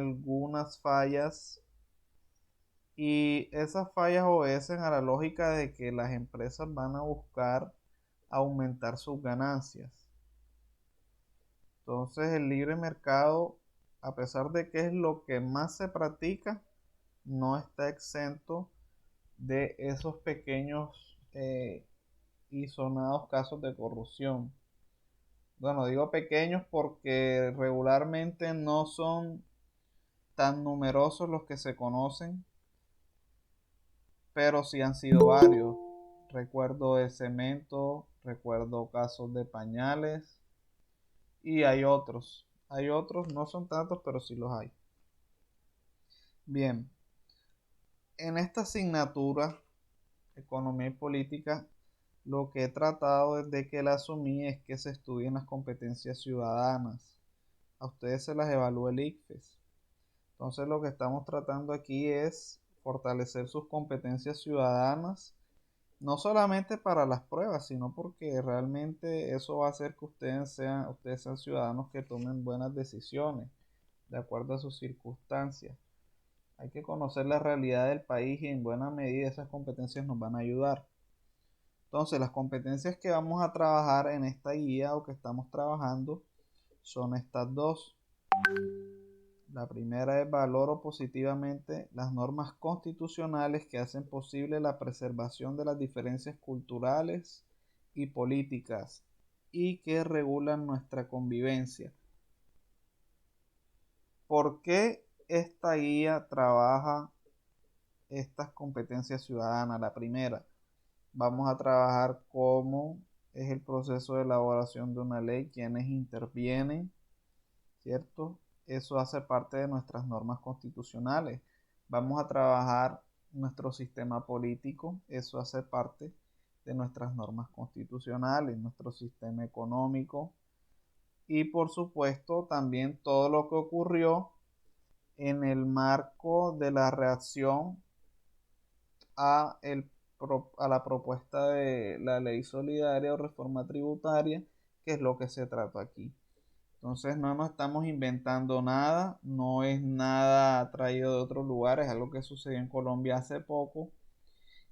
algunas fallas y esas fallas obedecen a la lógica de que las empresas van a buscar aumentar sus ganancias. Entonces el libre mercado, a pesar de que es lo que más se practica, no está exento de esos pequeños y sonados casos de corrupción. Bueno, digo pequeños porque regularmente no son tan numerosos los que se conocen, pero sí han sido varios. Recuerdo de cemento, recuerdo casos de pañales y hay otros. Hay otros, no son tantos, pero sí los hay. Bien, en esta asignatura, Economía y Política, lo que he tratado desde que la asumí es que se estudien las competencias ciudadanas. A ustedes se las evalúa el ICFES. Entonces lo que estamos tratando aquí es fortalecer sus competencias ciudadanas, no solamente para las pruebas, sino porque realmente eso va a hacer que ustedes sean ciudadanos que tomen buenas decisiones de acuerdo a sus circunstancias. Hay que conocer la realidad del país y en buena medida esas competencias nos van a ayudar. Entonces, las competencias que vamos a trabajar en esta guía o que estamos trabajando son estas dos. La primera es valoro positivamente las normas constitucionales que hacen posible la preservación de las diferencias culturales y políticas y que regulan nuestra convivencia. ¿Por qué esta guía trabaja estas competencias ciudadanas? La primera, vamos a trabajar cómo es el proceso de elaboración de una ley, quiénes intervienen, ¿cierto? Eso hace parte de nuestras normas constitucionales. Vamos a trabajar nuestro sistema político, eso hace parte de nuestras normas constitucionales, nuestro sistema económico y por supuesto también todo lo que ocurrió en el marco de la reacción a, a la propuesta de la ley solidaria o reforma tributaria, que es lo que se trata aquí. Entonces no nos estamos inventando nada, no es nada traído de otros lugares, es algo que sucedió en Colombia hace poco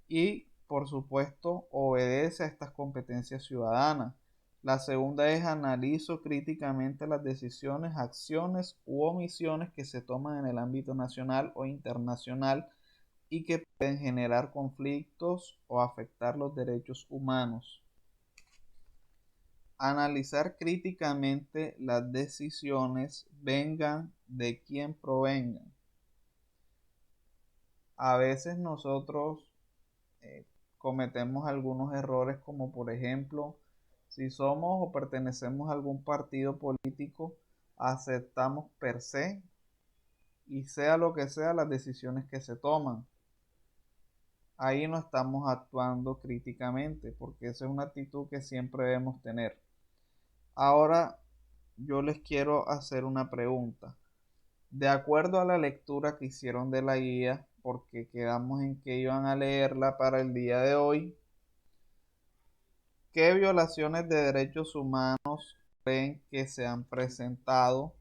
y por supuesto obedece a estas competencias ciudadanas. La segunda es analizo críticamente las decisiones, acciones u omisiones que se toman en el ámbito nacional o internacional y que pueden generar conflictos o afectar los derechos humanos. Analizar críticamente las decisiones, vengan de quien provengan. A veces nosotros cometemos algunos errores como por ejemplo, si somos o pertenecemos a algún partido político, aceptamos per se y sea lo que sea las decisiones que se toman. Ahí no estamos actuando críticamente porque esa es una actitud que siempre debemos tener. Ahora yo les quiero hacer una pregunta. De acuerdo a la lectura que hicieron de la guía, porque quedamos en que iban a leerla para el día de hoy, ¿qué violaciones de derechos humanos creen que se han presentado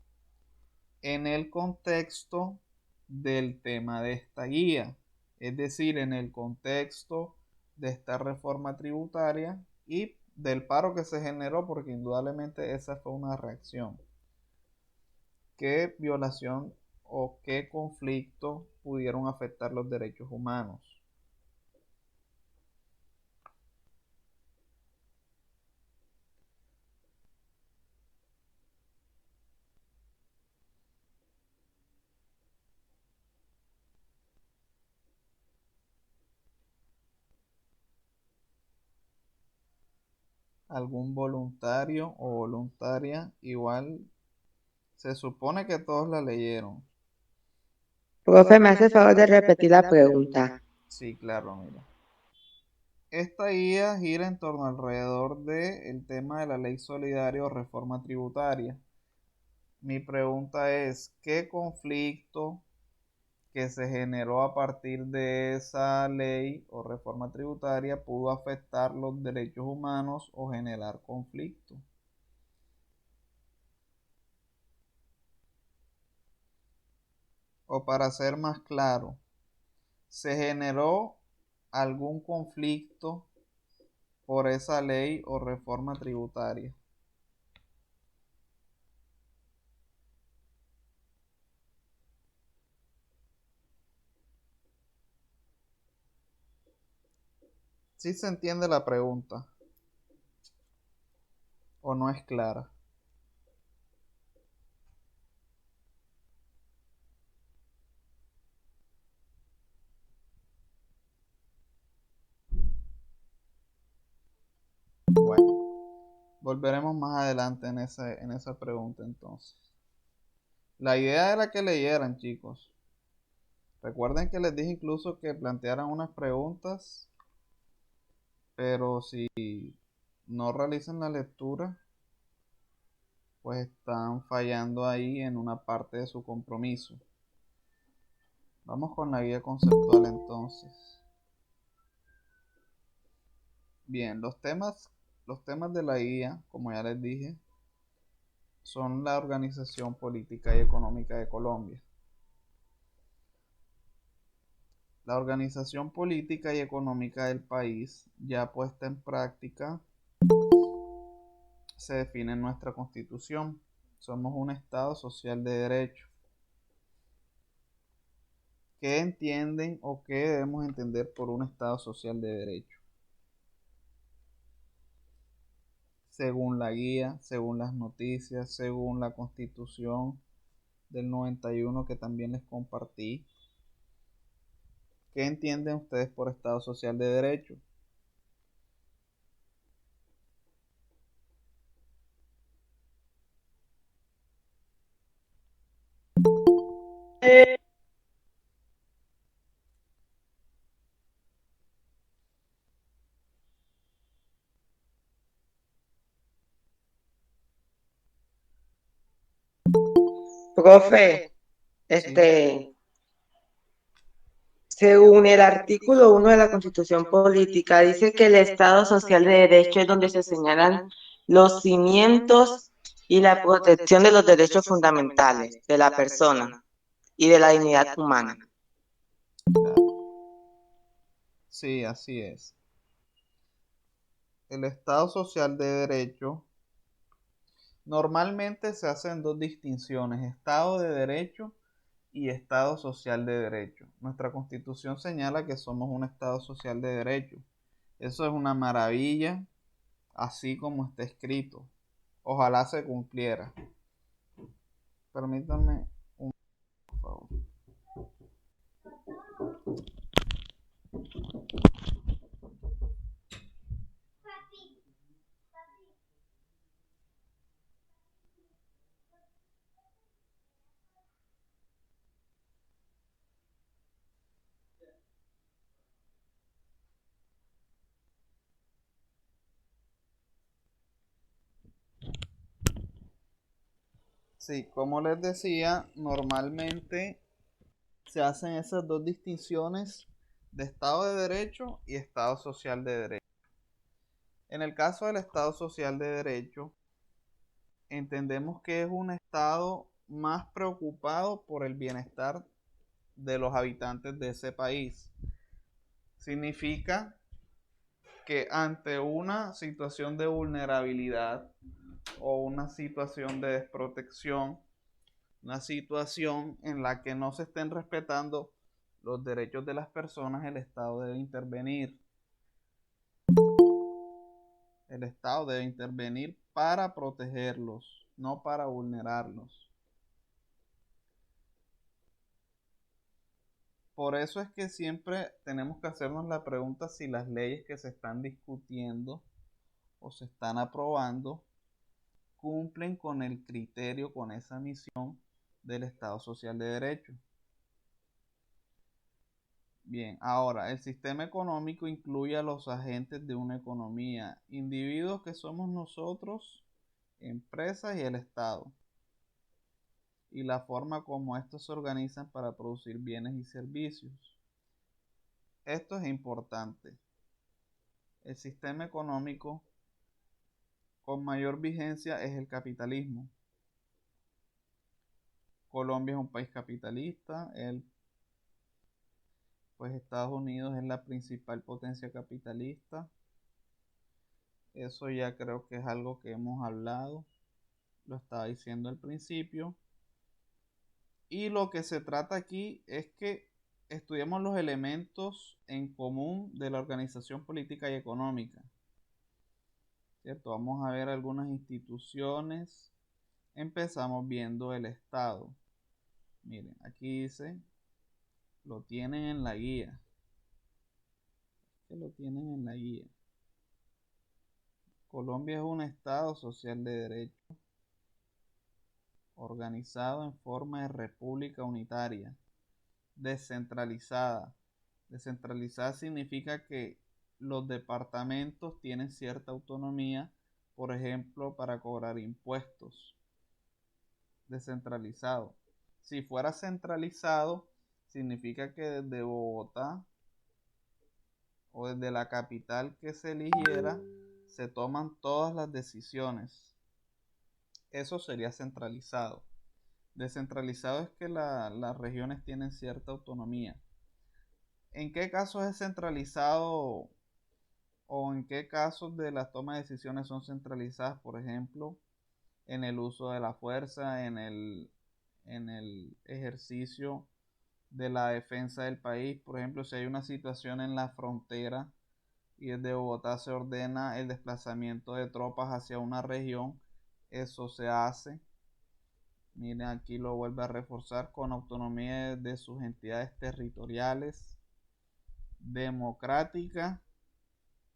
en el contexto del tema de esta guía? Es decir, en el contexto de esta reforma tributaria y del paro que se generó, porque indudablemente esa fue una reacción. ¿Qué violación o qué conflicto pudieron afectar los derechos humanos? ¿Algún voluntario o voluntaria? Igual se supone que todos la leyeron. Profe, ¿me hace el favor de repetir la pregunta? Sí, claro, mira. Esta guía gira en torno alrededor del tema de la ley solidaria o reforma tributaria. Mi pregunta es, ¿qué conflicto que se generó a partir de esa ley o reforma tributaria pudo afectar los derechos humanos o generar conflicto? O para ser más claro, ¿se generó algún conflicto por esa ley o reforma tributaria? ¿Sí se entiende la pregunta o no es clara? Bueno, volveremos más adelante en esa pregunta entonces. La idea era que leyeran, chicos. Recuerden que les dije incluso que plantearan unas preguntas, pero si no realizan la lectura, pues están fallando ahí en una parte de su compromiso. Vamos con la guía conceptual entonces. Bien, los temas de la guía, como ya les dije, son la organización política y económica de Colombia. La organización política y económica del país, ya puesta en práctica, se define en nuestra Constitución. Somos un Estado social de derecho. ¿Qué entienden o qué debemos entender por un Estado social de derecho? Según la guía, según las noticias, según la Constitución del 91 que también les compartí. ¿Qué entienden ustedes por Estado social de derecho? Profe, Sí, según el artículo 1 de la Constitución Política, dice que el Estado Social de Derecho es donde se señalan los cimientos y la protección de los derechos fundamentales de la persona y de la dignidad humana. claro. Sí, así es. El Estado social de derecho normalmente se hacen dos distinciones: Estado de derecho y Estado social de derecho. Nuestra Constitución señala que somos un Estado social de derecho. Eso es una maravilla, así como está escrito. Ojalá se cumpliera. Permítanme un por favor. Sí, como les decía, normalmente se hacen esas dos distinciones de Estado de Derecho y Estado social de derecho. En el caso del Estado social de derecho, entendemos que es un Estado más preocupado por el bienestar de los habitantes de ese país. Significa que ante una situación de vulnerabilidad o una situación de desprotección, una situación en la que no se estén respetando los derechos de las personas, el Estado debe intervenir. El Estado debe intervenir para protegerlos, no para vulnerarlos. Por eso es que siempre tenemos que hacernos la pregunta si las leyes que se están discutiendo o se están aprobando cumplen con el criterio, con esa misión del Estado social de derecho. Bien, ahora, el sistema económico incluye a los agentes de una economía, individuos que somos nosotros, empresas y el Estado, y la forma como estos se organizan para producir bienes y servicios. Esto es importante. El sistema económico con mayor vigencia es el capitalismo. Colombia es un país capitalista, pues Estados Unidos es la principal potencia capitalista. Eso ya creo que es algo que hemos hablado, lo estaba diciendo al principio. Y lo que se trata aquí es que estudiemos los elementos en común de la organización política y económica, ¿cierto? Vamos a ver algunas instituciones. Empezamos viendo el Estado. Miren, aquí dice, lo tienen en la guía. Que lo tienen en la guía. Colombia es un Estado social de derecho, organizado en forma de república unitaria, descentralizada. Descentralizada significa que los departamentos tienen cierta autonomía, por ejemplo, para cobrar impuestos. Descentralizado. Si fuera centralizado, significa que desde Bogotá o desde la capital que se eligiera, se toman todas las decisiones. Eso sería centralizado. Descentralizado es que las regiones tienen cierta autonomía. ¿En qué casos es centralizado o en qué casos de las tomas de decisiones son centralizadas? Por ejemplo, en el uso de la fuerza, en el ejercicio de la defensa del país. Por ejemplo, si hay una situación en la frontera y desde Bogotá se ordena el desplazamiento de tropas hacia una región, eso se hace. Miren, aquí lo vuelve a reforzar con autonomía de sus entidades territoriales. Democrática.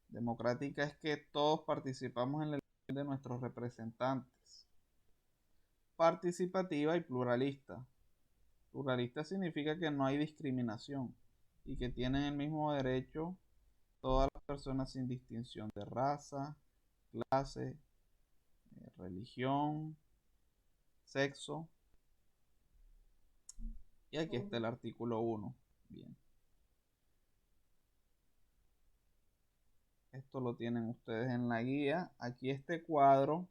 Democrática es que todos participamos en la elección de nuestros representantes. Participativa y pluralista. Pluralista significa que no hay discriminación y que tienen el mismo derecho todas las personas sin distinción de raza, clase, religión, sexo. Y aquí está el artículo 1. Bien. Esto lo tienen ustedes en la guía. Aquí este cuadro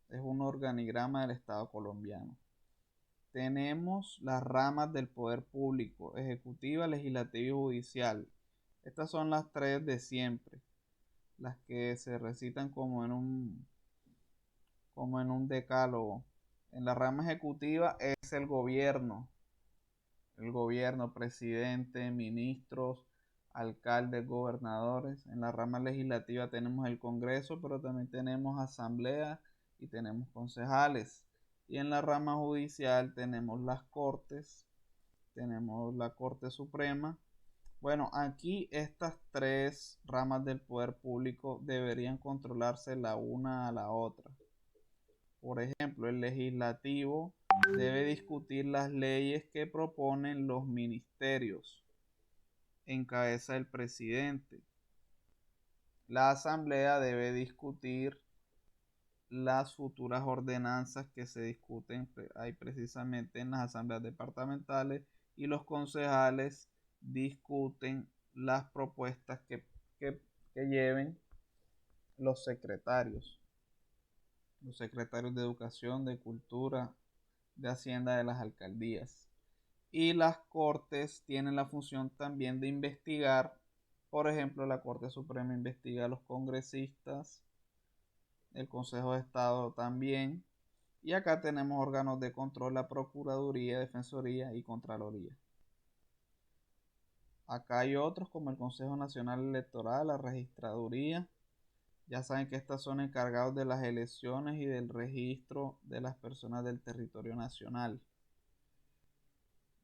es un organigrama del Estado colombiano. Tenemos las ramas del poder público: ejecutiva, legislativa y judicial. Estas son las tres de siempre, las que se recitan como en un decálogo. En la rama ejecutiva es el gobierno, presidente, ministros, alcaldes, gobernadores. En la rama legislativa tenemos el Congreso, pero también tenemos asamblea y tenemos concejales. Y en la rama judicial tenemos las cortes, tenemos la Corte Suprema. Bueno, aquí estas tres ramas del poder público deberían controlarse la una a la otra. Por ejemplo, el legislativo debe discutir las leyes que proponen los ministerios en cabeza del presidente. La asamblea debe discutir las futuras ordenanzas que se discuten ahí precisamente en las asambleas departamentales, y los concejales discuten las propuestas que lleven los secretarios de educación, de cultura, de hacienda de las alcaldías. Y las cortes tienen la función también de investigar. Por ejemplo, la Corte Suprema investiga a los congresistas, el Consejo de Estado también. Y acá tenemos órganos de control: la Procuraduría, Defensoría y Contraloría. Acá hay otros como el Consejo Nacional Electoral, la Registraduría. Ya saben que estas son encargados de las elecciones y del registro de las personas del territorio nacional.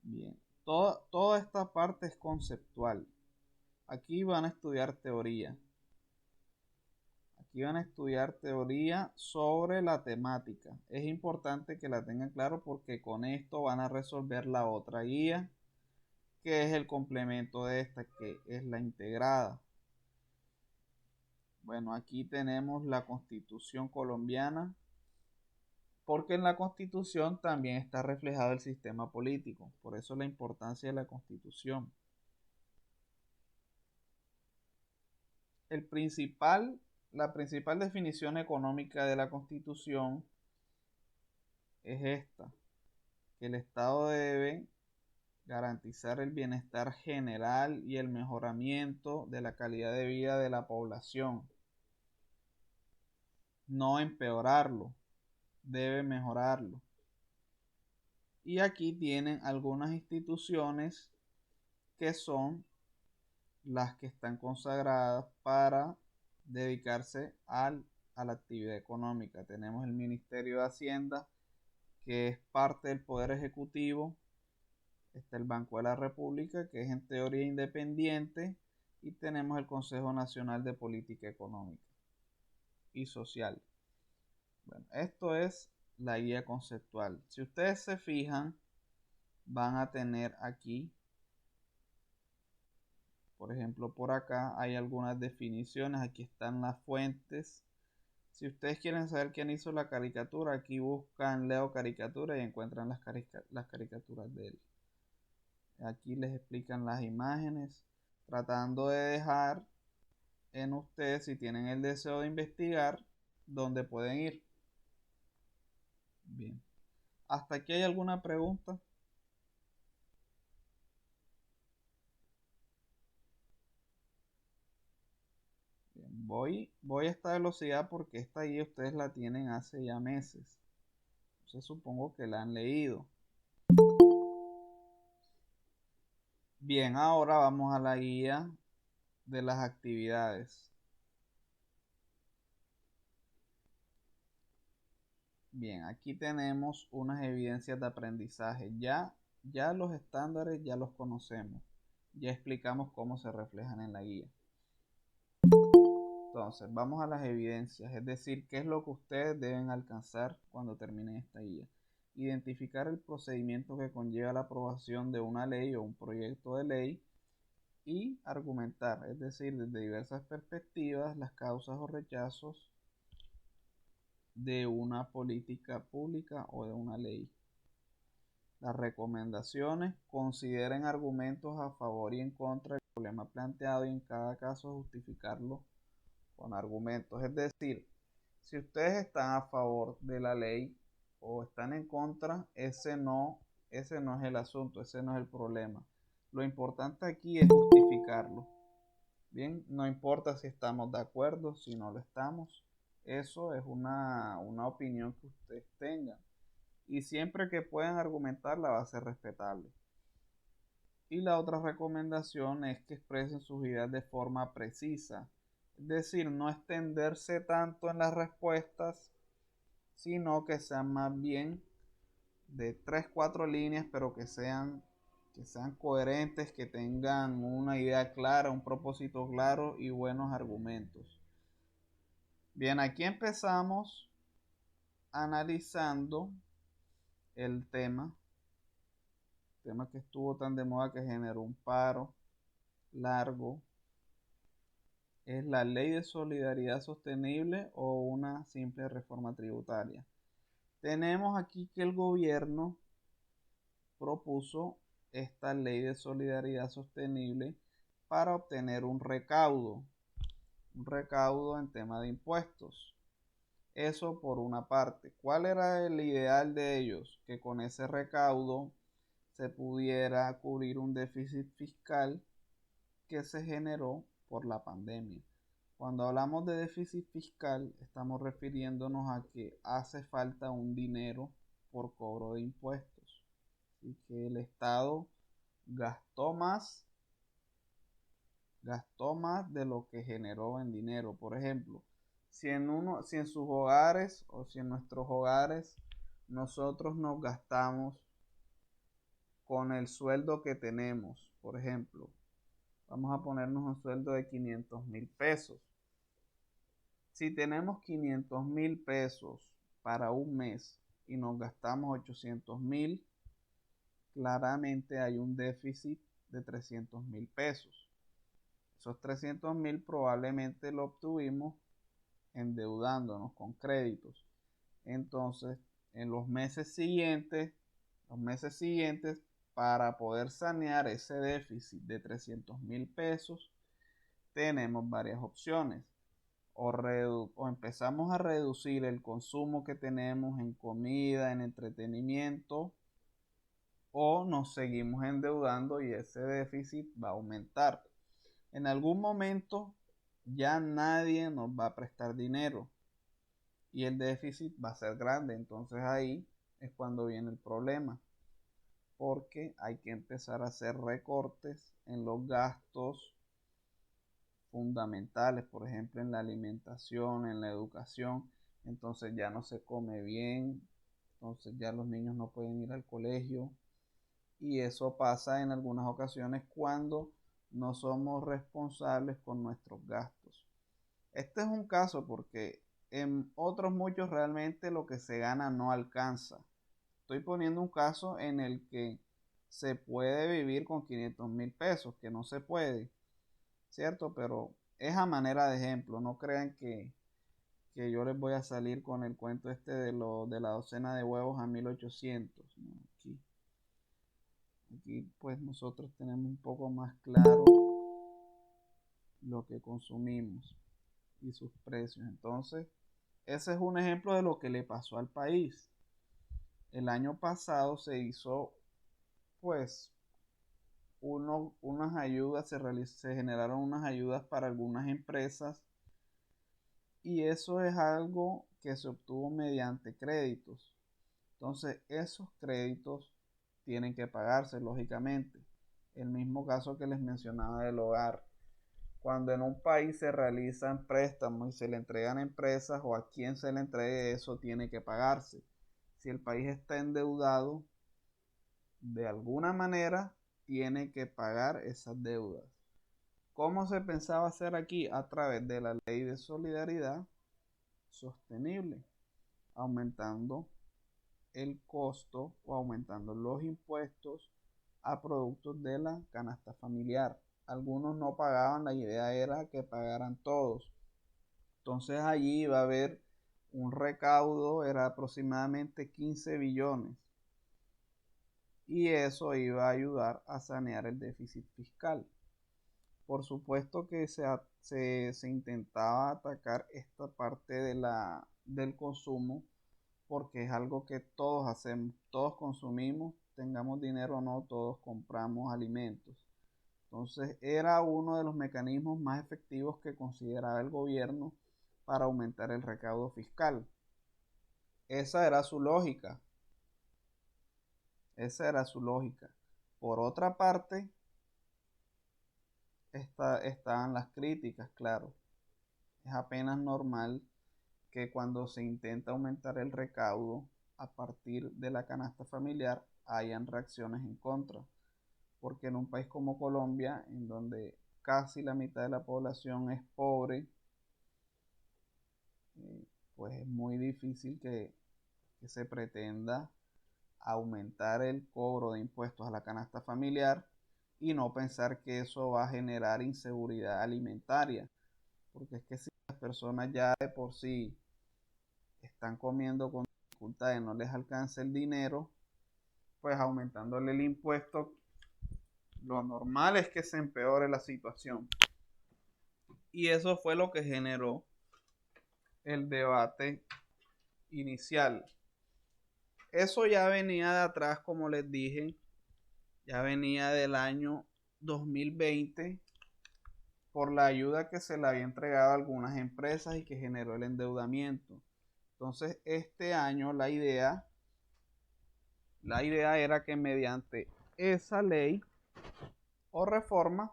Bien, toda esta parte es conceptual. Aquí van a estudiar teoría. Aquí van a estudiar teoría sobre la temática. Es importante que la tengan claro porque con esto van a resolver la otra guía, que es el complemento de esta, que es la integrada. Bueno, aquí tenemos la Constitución colombiana, porque en la Constitución también está reflejado el sistema político. Por eso la importancia de la Constitución. La principal definición económica de la Constitución es esta, que el Estado debe garantizar el bienestar general y el mejoramiento de la calidad de vida de la población, no empeorarlo, debe mejorarlo. Y aquí tienen algunas instituciones que son las que están consagradas para dedicarse a la actividad económica. Tenemos el Ministerio de Hacienda, que es parte del Poder Ejecutivo. Está el Banco de la República, que es en teoría independiente. Y tenemos el Consejo Nacional de Política Económica y Social. Bueno, esto es la guía conceptual. Si ustedes se fijan, van a tener aquí, por ejemplo, por acá hay algunas definiciones. Aquí están las fuentes. Si ustedes quieren saber quién hizo la caricatura, aquí buscan Leo Caricatura y encuentran las caricaturas de él. Aquí les explican las imágenes, tratando de dejar en ustedes, si tienen el deseo de investigar, dónde pueden ir. Bien. ¿Hasta aquí hay alguna pregunta? Bien. Voy a esta velocidad porque esta guía ustedes la tienen hace ya meses. Entonces supongo que la han leído. Bien, ahora vamos a la guía de las actividades. Bien, aquí tenemos unas evidencias de aprendizaje. Ya los estándares ya los conocemos. Ya explicamos cómo se reflejan en la guía. Entonces, vamos a las evidencias, es decir, qué es lo que ustedes deben alcanzar cuando terminen esta guía. Identificar el procedimiento que conlleva la aprobación de una ley o un proyecto de ley y argumentar, es decir, desde diversas perspectivas, las causas o rechazos de una política pública o de una ley. Las recomendaciones: consideren argumentos a favor y en contra del problema planteado y en cada caso justificarlo con argumentos. Es decir, si ustedes están a favor de la ley o están en contra, ese no es el asunto, ese no es el problema. Lo importante aquí es justificarlo. Bien, no importa si estamos de acuerdo, si no lo estamos. Eso es una opinión que ustedes tengan. Y siempre que puedan argumentarla va a ser respetable. Y la otra recomendación es que expresen sus ideas de forma precisa. Es decir, no extenderse tanto en las respuestas, sino que sean más bien de 3 4 líneas, pero que sean coherentes, que tengan una idea clara, un propósito claro y buenos argumentos. Bien, aquí empezamos analizando el tema que estuvo tan de moda, que generó un paro largo. ¿Es la ley de solidaridad sostenible o una simple reforma tributaria? Tenemos aquí que el gobierno propuso esta ley de solidaridad sostenible para obtener un recaudo en tema de impuestos. Eso por una parte. ¿Cuál era el ideal de ellos? Que con ese recaudo se pudiera cubrir un déficit fiscal que se generó por la pandemia. Cuando hablamos de déficit fiscal, estamos refiriéndonos a que hace falta un dinero por cobro de impuestos. Así que el Estado gastó más, gastó más de lo que generó en dinero. Por ejemplo, si en sus hogares o si en nuestros hogares nosotros nos gastamos con el sueldo que tenemos, por ejemplo, vamos a ponernos un sueldo de 500,000 pesos. Si tenemos 500,000 pesos para un mes y nos gastamos 800,000, claramente hay un déficit de 300,000 pesos. Esos 300,000 probablemente lo obtuvimos endeudándonos con créditos. Entonces, en los meses siguientes, para poder sanear ese déficit de 300,000 pesos, tenemos varias opciones. o empezamos a reducir el consumo que tenemos en comida, en entretenimiento, o nos seguimos endeudando y ese déficit va a aumentar. En algún momento ya nadie nos va a prestar dinero y el déficit va a ser grande. Entonces ahí es cuando viene el problema, porque hay que empezar a hacer recortes en los gastos fundamentales, por ejemplo en la alimentación, en la educación. Entonces ya no se come bien, entonces ya los niños no pueden ir al colegio, y eso pasa en algunas ocasiones cuando no somos responsables con nuestros gastos. Este es un caso porque en otros muchos realmente lo que se gana no alcanza. Estoy poniendo un caso en el que se puede vivir con 500.000 pesos, que no se puede, ¿cierto? Pero es a manera de ejemplo. No crean que yo les voy a salir con el cuento este de la docena de huevos a 1800, ¿no? Aquí pues nosotros tenemos un poco más claro lo que consumimos y sus precios. Entonces, ese es un ejemplo de lo que le pasó al país. El año pasado se hizo pues unas ayudas, se generaron unas ayudas para algunas empresas, y eso es algo que se obtuvo mediante créditos. Entonces, esos créditos tienen que pagarse, lógicamente. El mismo caso que les mencionaba del hogar. Cuando en un país se realizan préstamos y se le entregan a empresas o a quien se le entregue, eso tiene que pagarse. Si el país está endeudado, de alguna manera tiene que pagar esas deudas. ¿Cómo se pensaba hacer aquí? A través de la ley de solidaridad sostenible, aumentando el costo o aumentando los impuestos a productos de la canasta familiar. Algunos no pagaban, la idea era que pagaran todos. Entonces allí iba a haber un recaudo, era aproximadamente 15 billones. Y eso iba a ayudar a sanear el déficit fiscal. Por supuesto que se intentaba atacar esta parte del consumo, porque es algo que todos hacemos, todos consumimos, tengamos dinero o no, todos compramos alimentos. Entonces era uno de los mecanismos más efectivos que consideraba el gobierno para aumentar el recaudo fiscal. Esa era su lógica, esa era su lógica. Por otra parte, estaban las críticas, claro. Es apenas normal que cuando se intenta aumentar el recaudo a partir de la canasta familiar hayan reacciones en contra, porque en un país como Colombia, en donde casi la mitad de la población es pobre, eh, pues es muy difícil que se pretenda aumentar el cobro de impuestos a la canasta familiar y no pensar que eso va a generar inseguridad alimentaria, porque es que si las personas ya de por sí están comiendo con dificultades, no les alcanza el dinero, pues aumentándole el impuesto, lo normal es que se empeore la situación. Y eso fue lo que generó el debate inicial. Eso ya venía de atrás, como les dije, ya venía del año 2020 por la ayuda que se le había entregado a algunas empresas y que generó el endeudamiento. Entonces, este año la idea era que mediante esa ley o reforma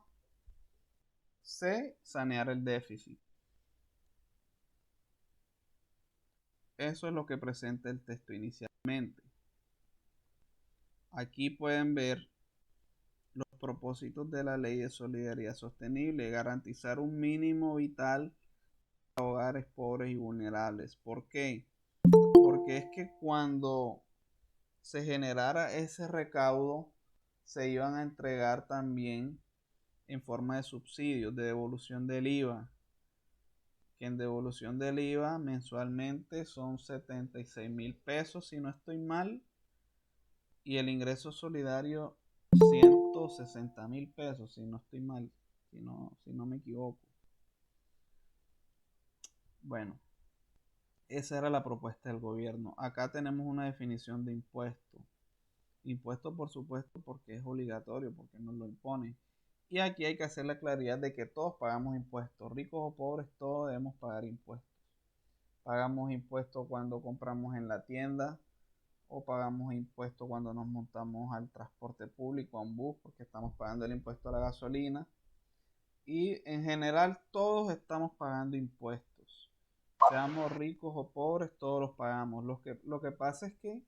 se saneara el déficit. Eso es lo que presenta el texto inicialmente. Aquí pueden ver los propósitos de la Ley de Solidaridad Sostenible: garantizar un mínimo vital a hogares pobres y vulnerables. ¿Por qué? Porque es que cuando se generara ese recaudo, se iban a entregar también en forma de subsidios, de devolución del IVA, que en devolución del IVA mensualmente son 76.000 pesos, si no estoy mal, y el ingreso solidario 160.000 pesos, si no estoy mal, si no me equivoco. Bueno, esa era la propuesta del gobierno. Acá tenemos una definición de impuesto. Impuesto, por supuesto, porque es obligatorio, porque nos lo impone. Y aquí hay que hacer la claridad de que todos pagamos impuestos, ricos o pobres, todos debemos pagar impuestos. Pagamos impuestos cuando compramos en la tienda o pagamos impuestos cuando nos montamos al transporte público, a un bus, porque estamos pagando el impuesto a la gasolina. Y en general todos estamos pagando impuestos. Seamos ricos o pobres, todos los pagamos. Lo que pasa es que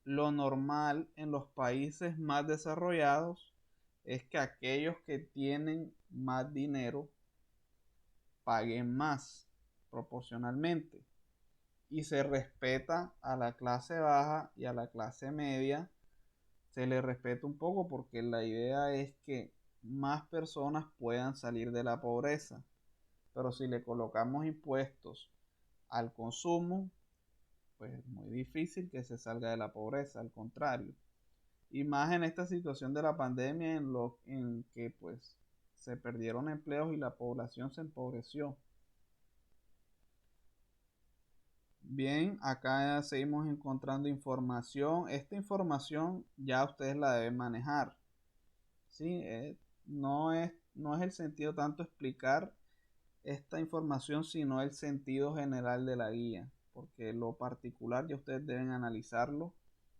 lo normal en los países más desarrollados es que aquellos que tienen más dinero paguen más proporcionalmente y se respeta a la clase baja y a la clase media, se le respeta un poco porque la idea es que más personas puedan salir de la pobreza, pero si le colocamos impuestos al consumo, pues es muy difícil que se salga de la pobreza, al contrario. Y más en esta situación de la pandemia en que pues se perdieron empleos y la población se empobreció. Bien, acá seguimos encontrando información. Esta información ya ustedes la deben manejar. ¿Sí? No es el sentido tanto explicar esta información, sino el sentido general de la guía, porque lo particular ya ustedes deben analizarlo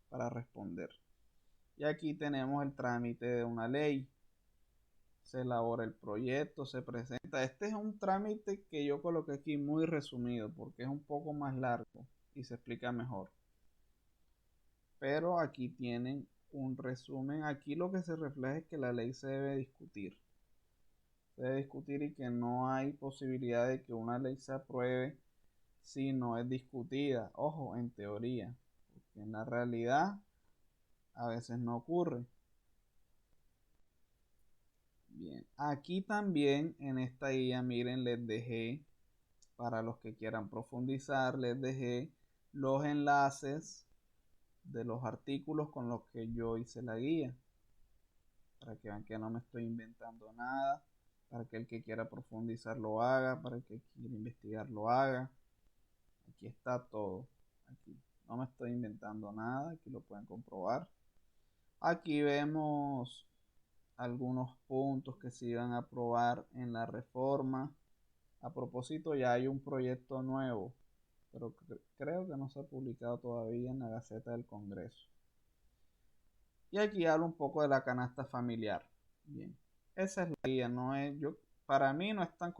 para responder. Y aquí tenemos el trámite de una ley. Se elabora el proyecto, se presenta. Este es un trámite que yo coloqué aquí muy resumido porque es un poco más largo y se explica mejor. Pero aquí tienen un resumen. Aquí lo que se refleja es que la ley se debe discutir. Se debe discutir y que no hay posibilidad de que una ley se apruebe si no es discutida. Ojo, en teoría, porque en la realidad a veces no ocurre. Bien, aquí también en esta guía, miren, les dejé, para los que quieran profundizar, les dejé los enlaces de los artículos con los que yo hice la guía, para que vean que no me estoy inventando nada, para que el que quiera profundizar lo haga, para el que quiera investigar lo haga. Aquí está todo. Aquí no me estoy inventando nada, aquí lo pueden comprobar. Aquí vemos algunos puntos que se iban a aprobar en la reforma. A propósito, ya hay un proyecto nuevo, pero creo que no se ha publicado todavía en la Gaceta del Congreso. Y aquí hablo un poco de la canasta familiar. Bien, esa es la guía, no es, para mí no es tan